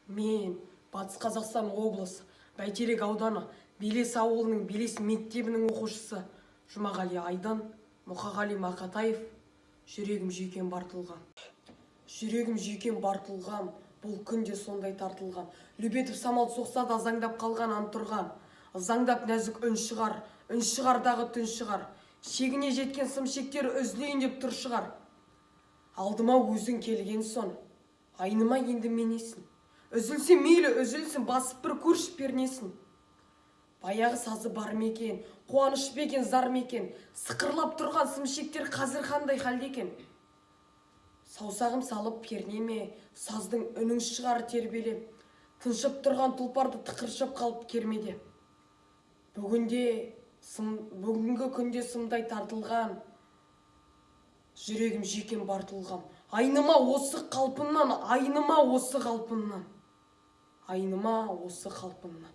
Мен Батыс Қазақстан облысы Бәйтерек ауданы Белес ауылының Белес мектебінің оқушысы Жұмағали Айдан Мұқағали Мақатаев. Жүрегім жүйкем бартылған. Жүрегім жүйкем бартылған, бұл күнде сондай тартылған. Любетіп самал соқса да заңдап қалған ант тұрған. Заңдап нәзік үн шығардағы түн шығар. Шегіне жеткен сымшектер үзілейін деп тұр шығар. Алдыма өзің келген сон, айныма енді менесің. Үзілсе мейлі үзілсін, басып бір көршіп пернесін. Баяғы сазы бар мекен, қуаныш бекен, зар мекен. Сықырлап тұрған сымшектер қазір қандай халде екен. Саусағым салып пернеме, саздың үнің шығар тербелеп. Тыншып тұрған тұлпарды тықыршып қалып кермеде. Бүгінгі күнде сымдай тартылған. Жүрегім жүйкем бартылған. Айныма осы қалпымнан, айныма осы қалпымнан. Айныма осы қалпымнан.